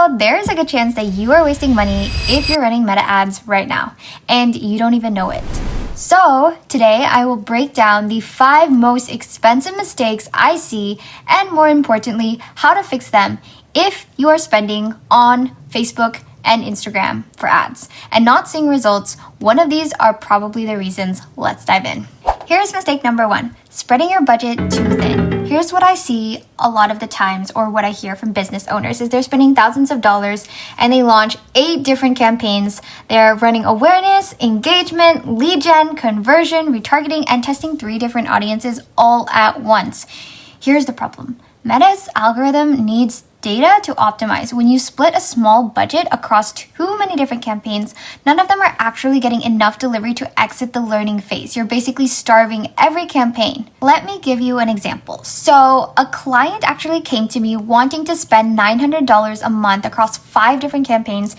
So there's a good chance that you are wasting money if you're running Meta ads right now and you don't even know it. So today I will break down the 5 most expensive mistakes I see and more importantly, how to fix them if you are spending on Facebook and Instagram for ads and not seeing results. One of these are probably the reasons. Let's dive in. Here's mistake number 1, spreading your budget too thin. Here's what I see a lot of the times, or what I hear from business owners, is they're spending thousands of dollars and they launch 8 different campaigns. They're running awareness, engagement, lead gen, conversion, retargeting, and testing 3 different audiences all at once. Here's the problem. Meta's algorithm needs data to optimize. When you split a small budget across too many different campaigns, none of them are actually getting enough delivery to exit the learning phase. You're basically starving every campaign. Let me give you an example. So a client actually came to me wanting to spend $900 a month across 5 different campaigns.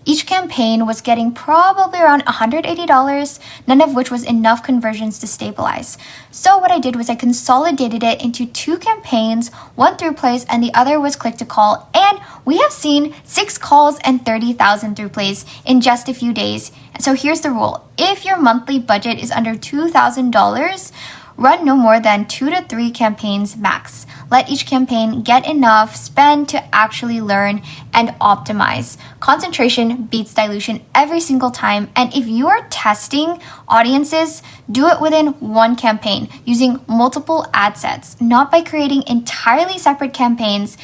Each campaign was getting probably around $180, none of which was enough conversions to stabilize. So what I did was I consolidated it into 2 campaigns, one through plays and the other was click to call. And we have seen 6 calls and 30,000 through plays in just a few days. So here's the rule. If your monthly budget is under $2,000, run no more than 2 to 3 campaigns max. Let each campaign get enough spend to actually learn and optimize. Concentration beats dilution every single time. And if you are testing audiences, do it within one campaign using multiple ad sets, not by creating entirely separate campaigns.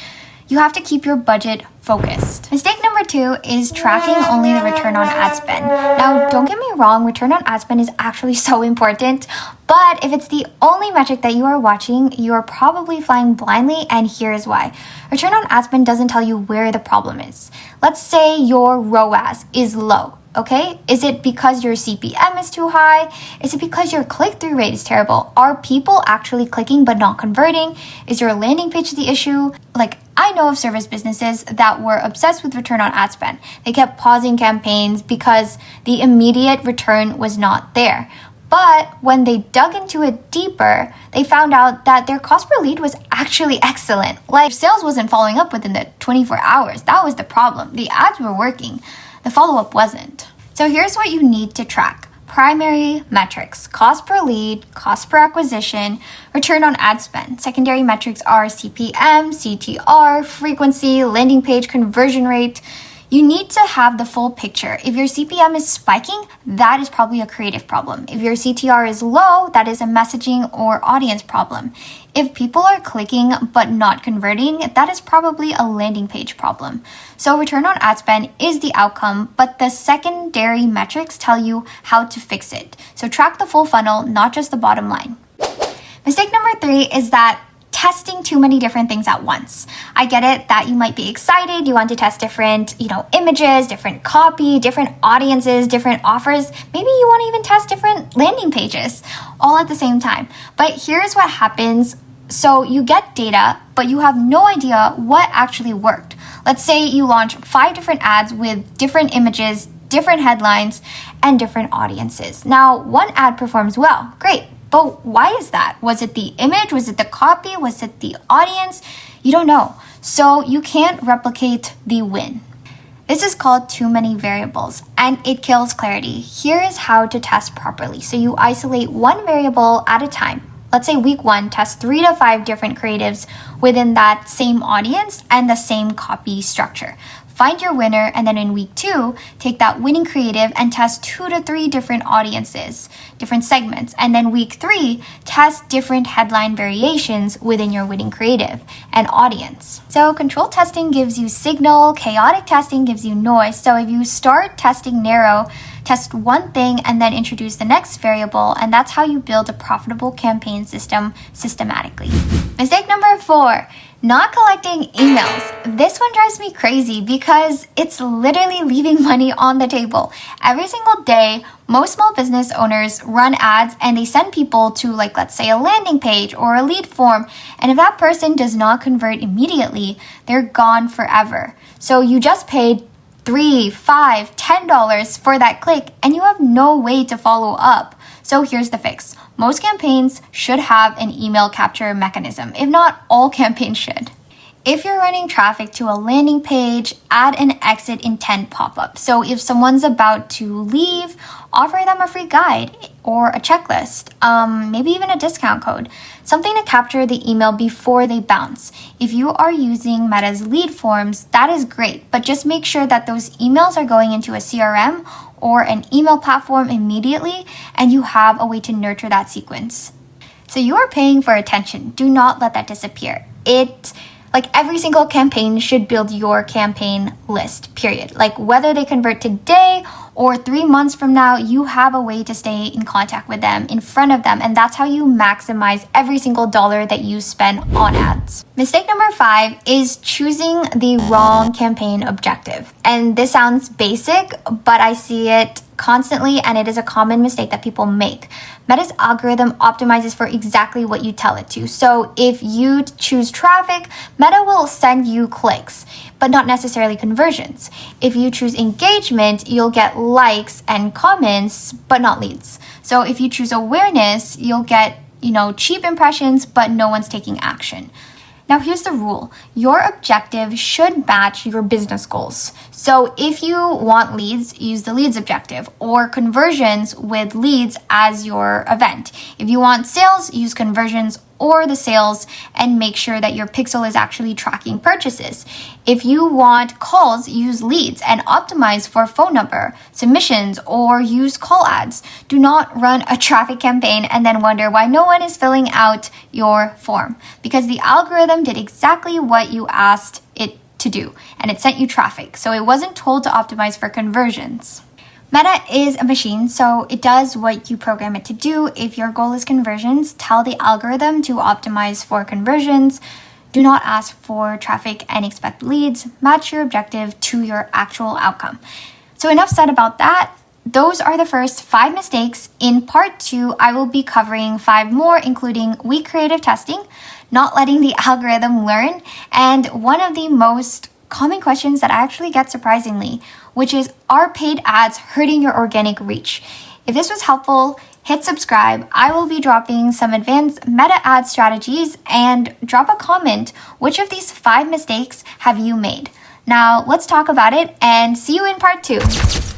You have to keep your budget focused. Mistake number 2 is tracking only the return on ad spend. Now, don't get me wrong, return on ad spend is actually so important, but if it's the only metric that you are watching, you are probably flying blindly, and here is why. Return on ad spend doesn't tell you where the problem is. Let's say your ROAS is low. Okay, is it because your CPM is too high? Is it because your click-through rate is terrible? Are people actually clicking but not converting? Is your landing page the issue? I know of service businesses that were obsessed with return on ad spend. They kept pausing campaigns because the immediate return was not there. But when they dug into it deeper, they found out that their cost per lead was actually excellent. Sales wasn't following up within the 24 hours. That was the problem. The ads were working. The follow-up wasn't. So here's what you need to track. Primary metrics: cost per lead, cost per acquisition, return on ad spend. Secondary metrics are CPM, CTR, frequency, landing page conversion rate. You need to have the full picture. If your CPM is spiking, that is probably a creative problem. If your CTR is low, that is a messaging or audience problem. If people are clicking but not converting, that is probably a landing page problem. So return on ad spend is the outcome, but the secondary metrics tell you how to fix it. So track the full funnel, not just the bottom line. Mistake number 3 is that testing too many different things at once. I get it that you might be excited, you want to test different, images, different copy, different audiences, different offers. Maybe you want to even test different landing pages all at the same time. But here's what happens. So you get data, but you have no idea what actually worked. Let's say you launch 5 different ads with different images, different headlines, and different audiences. Now, one ad performs well, great. But why is that? Was it the image? Was it the copy? Was it the audience? You don't know. So you can't replicate the win. This is called too many variables, and it kills clarity. Here is how to test properly. So you isolate one variable at a time. Let's say week 1, test 3 to 5 different creatives within that same audience and the same copy structure. Find your winner, and then in week 2, take that winning creative and test 2 to 3 different audiences, different segments. And then week 3, test different headline variations within your winning creative and audience. So controlled testing gives you signal, chaotic testing gives you noise. So if you start testing narrow, test one thing and then introduce the next variable, and that's how you build a profitable campaign system systematically. Mistake number 4, not collecting emails. This one drives me crazy because it's literally leaving money on the table. Every single day, most small business owners run ads and they send people to let's say a landing page or a lead form. And if that person does not convert immediately, they're gone forever. So you just paid $3, $5, $10 for that click and you have no way to follow up. So here's the fix. Most campaigns should have an email capture mechanism. If not, all campaigns should. If you're running traffic to a landing page, add an exit intent pop-up. So if someone's about to leave, offer them a free guide or a checklist, maybe even a discount code, something to capture the email before they bounce. If you are using Meta's lead forms, that is great, but just make sure that those emails are going into a CRM or an email platform immediately, and you have a way to nurture that sequence. So you are paying for attention. Do not let that disappear. Like every single campaign should build your campaign list, period. Like whether they convert today or 3 months from now, you have a way to stay in contact with them, in front of them, and that's how you maximize every single dollar that you spend on ads. Mistake number 5 is choosing the wrong campaign objective. And this sounds basic, but I see it constantly, and it is a common mistake that people make. Meta's algorithm optimizes for exactly what you tell it to. So if you choose traffic, Meta will send you clicks, but not necessarily conversions. If you choose engagement, you'll get likes and comments, but not leads. So if you choose awareness, you'll get, cheap impressions, but no one's taking action. Now, here's the rule. Your objective should match your business goals. So if you want leads, use the leads objective, or conversions with leads as your event. If you want sales, use conversions or the sales, and make sure that your pixel is actually tracking purchases. If you want calls, use leads and optimize for phone number, submissions, or use call ads. Do not run a traffic campaign and then wonder why no one is filling out your form, because the algorithm did exactly what you asked it to do, and it sent you traffic. So it wasn't told to optimize for conversions. Meta is a machine, so it does what you program it to do. If your goal is conversions, tell the algorithm to optimize for conversions. Do not ask for traffic and expect leads. Match your objective to your actual outcome. So enough said about that. Those are the first 5 mistakes. In part 2, I will be covering 5 more, including weak creative testing, not letting the algorithm learn, and one of the most common questions that I actually get surprisingly, which is, are paid ads hurting your organic reach? If this was helpful, hit subscribe. I will be dropping some advanced meta ad strategies, and drop a comment. Which of these 5 mistakes have you made? Now let's talk about it, and see you in part 2.